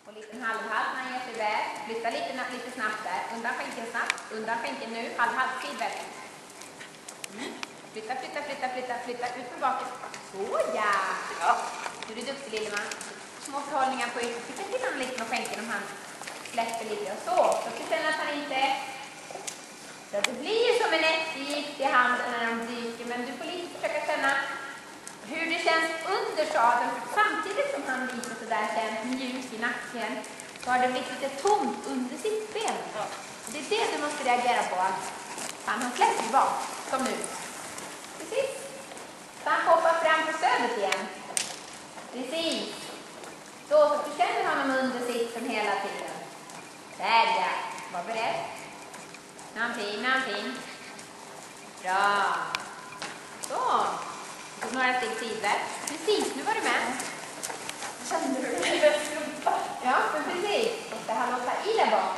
Och liten halvhalt när han ger sig iväg. Flytta lite snabbt där. Undan skänken snabbt. Undan skänken nu. Halvhalt sidväg. Flytta. Ut på baken. Så ja. Nu är du duktig Lilleman. Små förhållningar på ytan. Flytta till honom lite med skänken om han släpper lite. Och så. Så ska känna att han inte... Så det blir ju som en eftergift i handen när de dyker. Men du får lite försöka känna hur det känns under sadeln. Samtidigt som han visar så där känns mjuk i nacken. Så har det blivit lite tomt under sitt ben. Det är det du måste reagera på. Han släpper ju bak. Som nu. Precis. Så han hoppar fram på stödet igen. Precis. Så du känner honom under sitsen hela tiden. Där ja. Var beredd. Nu är han fin. Bra. Så. Några steg sidväg. Precis, nu var du med. Kände du det? Ja, men precis. Måste han låta i där bak.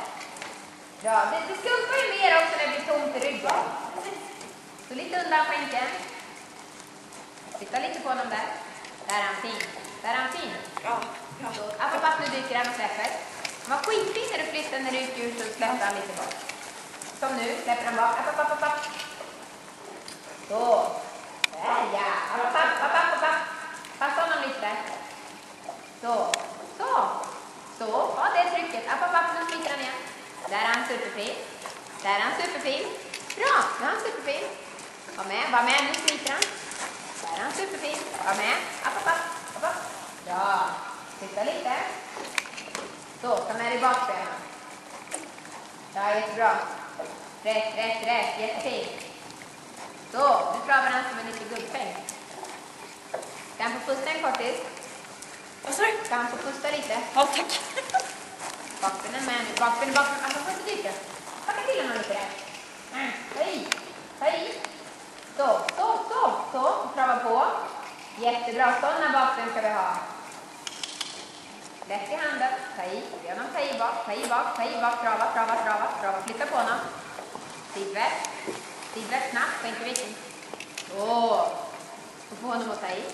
Bra. Det skumpar ju mer också när det blir tomt i ryggen. Så lite undan skänken. Titta lite på honom där. Där är han fin. Ja. Apropå nu dyker han och släpper. Han var skitfin när du flyttade när du gick ut och släppte han lite bak. Som nu, släpper han bak. App. Så. Där ja. App. Passa honom lite. Så. Ja, det är trycket. App. Nu smiter han igen. Där är han superfin. Bra, nu är han superfin. Var med, nu smiter han. Där är han superfin. Var med. App. Bra. Titta lite. Så, ta med dig bakbenen. Ja, jättebra. Rätt. Jättefint. Så, nu travar han som en liten gubbfäng. Kan han få pusta en kortis? Vad sa du? Kan han få pusta lite? Ja, tack. Bakbenen med nu. Bakbenen. Alltså, får inte dyka. Packa till honom lite där. Ta i. Så. Trava på. Jättebra. Sådana bakben ska vi ha. Lätt i handen. Ta i bak. Trava. Flytta på honom. Sidväg snabbt. På inte vilken. Så. Få honom att ta i.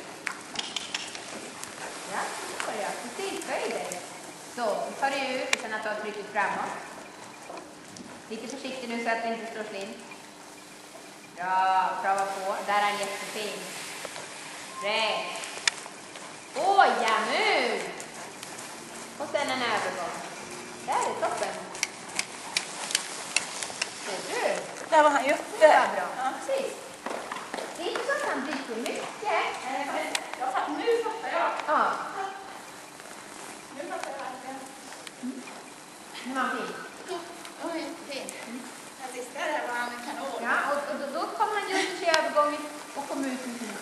Ja, börja. Precis, böj dig. Så, nu tar du ut och sen att du har trycket framåt. Lite försiktigt nu så att det inte slår slint. Bra, prova på. Där är han jättefin. Rätt. Ja, nu! Och sen en övergång. Där är toppen. Ser du? Där var han ju. Det var bra. Ja, precis. Det är inte så att han dyker mycket. Nu fattar jag. Ja. Nu fattar jag verkligen. Nu var han fin. Oj, jättefin. Den sista där var han en kanon. Ja, och då kom han just i övergången och kom ut med sina